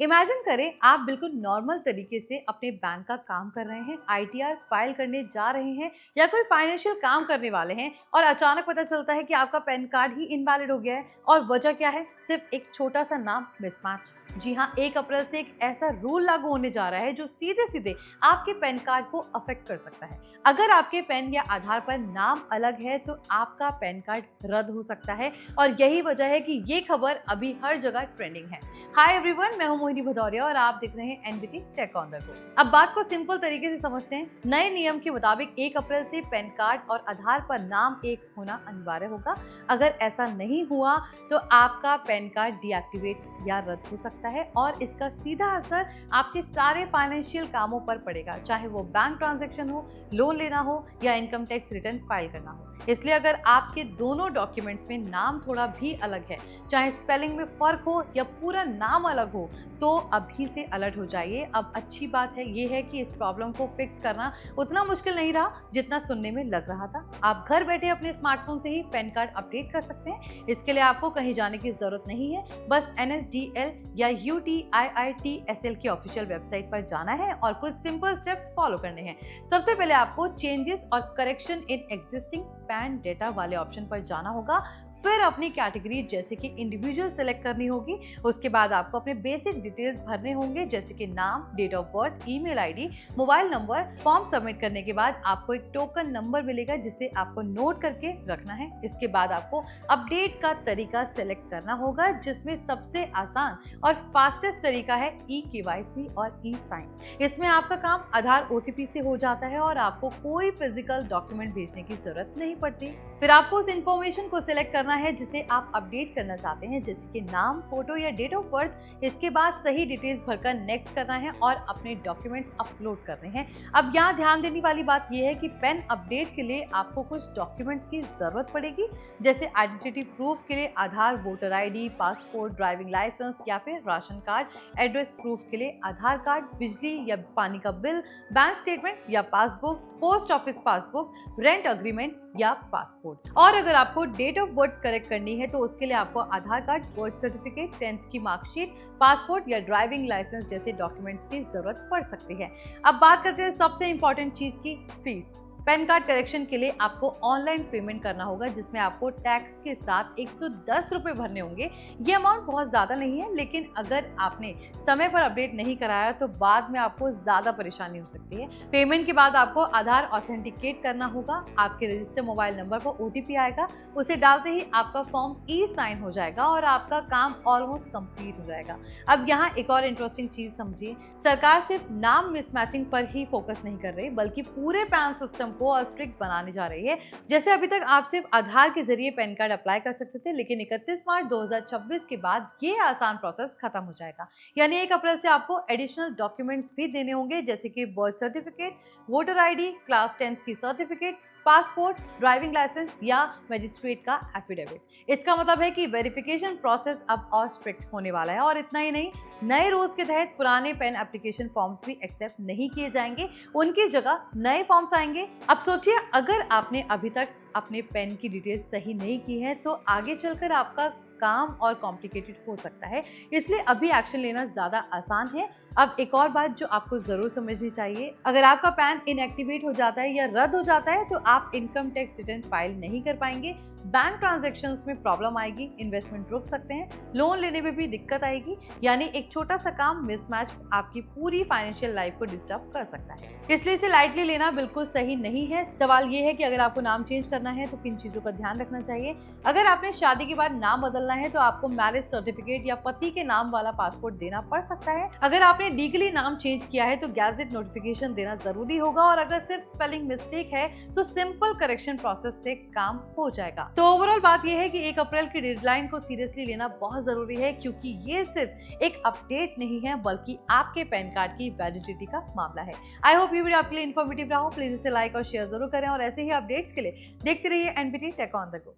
Imagine करें आप बिल्कुल नॉर्मल तरीके से अपने बैंक का काम कर रहे हैं, आईटीआर फाइल करने जा रहे हैं या कोई फाइनेंशियल काम करने वाले हैं और अचानक पता चलता है कि आपका पैन कार्ड ही इनवैलिड हो गया है। और वजह क्या है? सिर्फ एक छोटा सा नाम मिसमैच। जी हाँ, 1 अप्रैल से एक ऐसा रूल लागू होने जा रहा है जो सीधे सीधे आपके पैन कार्ड को अफेक्ट कर सकता है। अगर आपके पैन या आधार पर नाम अलग है तो आपका पैन कार्ड रद्द हो सकता है और यही वजह है कि ये खबर अभी हर जगह ट्रेंडिंग है। हाय एवरीवन, मैं हूं मोहिनी भदौरिया और आप देख रहे हैं NBT tech on the go. अब बात को सिंपल तरीके से समझते हैं। नए नियम के मुताबिक 1 अप्रैल से पैन कार्ड और आधार पर नाम एक होना अनिवार्य होगा। अगर ऐसा नहीं हुआ तो आपका पैन कार्ड डीएक्टिवेट या रद्द हो सकता है और इसका सीधा असर आपके सारे फाइनेंशियल कामों पर पड़ेगा, चाहे वो बैंक ट्रांजैक्शन हो, लोन लेना हो या इनकम टैक्स रिटर्न फाइल करना हो। इसलिए अगर आपके दोनों डॉक्यूमेंट्स में नाम थोड़ा भी अलग है, चाहे स्पेलिंग में फर्क हो या पूरा नाम अलग हो, तो अभी से अलर्ट हो जाइए। अब अच्छी बात है ये है कि इस प्रॉब्लम को फिक्स करना उतना मुश्किल नहीं रहा जितना सुनने में लग रहा था। आप घर बैठे अपने स्मार्टफोन से ही पैन कार्ड अपडेट कर सकते हैं। इसके लिए आपको कहीं जाने की जरूरत नहीं है, बस NSDL या UTIITSL की ऑफिशियल वेबसाइट पर जाना है और कुछ सिंपल स्टेप्स फॉलो करने हैं। सबसे पहले आपको चेंजेस और correction in existing pan data वाले ऑप्शन पर जाना होगा। फिर अपनी कैटेगरी जैसे कि इंडिविजुअल सेलेक्ट करनी होगी। उसके बाद आपको अपने बेसिक डिटेल्स भरने होंगे जैसे कि नाम, date of birth, email ID, mobile number. Form submit करने के बाद आपको एक टोकन नंबर मिलेगा जिसे आपको नोट करके रखना है। इसके बाद आपको अपडेट का तरीका सेलेक्ट करना होगा जिसमें सबसे आसान और फास्टेस्ट तरीका है eKYC और e-साइन। इसमें आपका काम आधार OTP से हो जाता है और आपको कोई फिजिकल डॉक्यूमेंट भेजने की जरूरत नहीं पड़ती। फिर आपको उस इंफॉर्मेशन को सिलेक्ट करना है जिसे आप अपडेट करना चाहते हैं, जैसे कि नाम, फोटो या डेट ऑफ बर्थ। इसके बाद सही डिटेल्स भरकर नेक्स्ट करना है और अपने डॉक्यूमेंट्स अपलोड करने हैं। अब यहाँ ध्यान देने वाली बात यह है कि पैन अपडेट के लिए आपको कुछ डॉक्यूमेंट्स की जरूरत पड़ेगी, जैसे आइडेंटिटी प्रूफ के लिए Aadhaar, voter ID, passport, driving licence या फिर राशन कार्ड। एड्रेस प्रूफ के लिए आधार कार्ड, बिजली या पानी का बिल, बैंक स्टेटमेंट या passbook, post office passbook, rent agreement या पासपोर्ट। और अगर आपको डेट ऑफ बर्थ करेक्ट करनी है तो उसके लिए आपको आधार कार्ड, बर्थ सर्टिफिकेट, 10th की मार्कशीट, पासपोर्ट या ड्राइविंग लाइसेंस जैसे डॉक्यूमेंट्स की जरूरत पड़ सकती है। अब बात करते हैं सबसे इंपॉर्टेंट चीज की, फीस। पैन कार्ड करेक्शन के लिए आपको ऑनलाइन पेमेंट करना होगा जिसमें आपको टैक्स के साथ 110 रुपये भरने होंगे। ये अमाउंट बहुत ज़्यादा नहीं है, लेकिन अगर आपने समय पर अपडेट नहीं कराया तो बाद में आपको ज़्यादा परेशानी हो सकती है। पेमेंट के बाद आपको आधार ऑथेंटिकेट करना होगा। आपके रजिस्टर मोबाइल नंबर पर OTP आएगा, उसे डालते ही आपका फॉर्म e-साइन हो जाएगा और आपका काम ऑलमोस्ट कंप्लीट हो जाएगा। अब यहाँ एक और इंटरेस्टिंग चीज़ समझिए, सरकार सिर्फ नाम मिसमैचिंग पर ही फोकस नहीं कर रही बल्कि पूरे पैन सिस्टम को और स्ट्रिक्ट बनाने जा रही है। जैसे अभी तक आप सिर्फ आधार के जरिए पैन कार्ड अप्लाई कर सकते थे, लेकिन 31 मार्च 2026 के बाद ये आसान प्रोसेस खत्म हो जाएगा। यानी 1 अप्रैल से आपको एडिशनल डॉक्यूमेंट्स भी देने होंगे जैसे कि birth certificate, voter ID, class 10th की सर्टिफिकेट, पासपोर्ट, ड्राइविंग लाइसेंस या मजिस्ट्रेट का एफिडेविट। इसका मतलब है कि वेरिफिकेशन प्रोसेस अब और स्ट्रिक्ट होने वाला है। और इतना ही नहीं, नए रूल्स के तहत पुराने पेन एप्लीकेशन फॉर्म्स भी एक्सेप्ट नहीं किए जाएंगे, उनकी जगह नए फॉर्म्स आएंगे। अब सोचिए, अगर आपने अभी तक अपने पेन की डिटेल्स सही नहीं की है तो आगे चलकर आपका काम और कॉम्प्लिकेटेड हो सकता है। इसलिए अभी एक्शन लेना ज्यादा आसान है। अब एक और बात जो आपको जरूर समझनी चाहिए, अगर आपका पैन इनएक्टिवेट हो जाता है या रद्द हो जाता है तो आप इनकम टैक्स रिटर्न फाइल नहीं कर पाएंगे, बैंक ट्रांजैक्शंस में प्रॉब्लम आएगी, इन्वेस्टमेंट रुक सकते हैं, लोन लेने में भी दिक्कत आएगी। यानी एक छोटा सा काम मिसमैच आपकी पूरी फाइनेंशियल लाइफ को डिस्टर्ब कर सकता है। इसलिए इसे लाइटली लेना बिल्कुल सही नहीं है। सवाल ये है कि अगर आपको नाम चेंज करना है तो किन चीजों का ध्यान रखना चाहिए। अगर आपने शादी के बाद नाम बदलना है तो आपको मैरिज सर्टिफिकेट या पति के नाम वाला पासपोर्ट देना पड़ सकता है। अगर आपने लीगली नाम चेंज किया है तो गैजेट नोटिफिकेशन देना जरूरी होगा। और अगर सिर्फ स्पेलिंग मिस्टेक है तो सिंपल करेक्शन प्रोसेस से काम हो जाएगा। तो ओवरऑल बात यह है कि 1 अप्रैल की डेडलाइन को सीरियसली लेना बहुत जरूरी है, क्योंकि ये सिर्फ एक अपडेट नहीं है बल्कि आपके पैन कार्ड की वैलिडिटी का मामला है। आई होप ये वीडियो आपके लिए इन्फॉर्मेटिव रहा हो। प्लीज इसे लाइक और शेयर जरूर करें और ऐसे ही अपडेट्स के लिए देखते रहिए NBT tech on the go.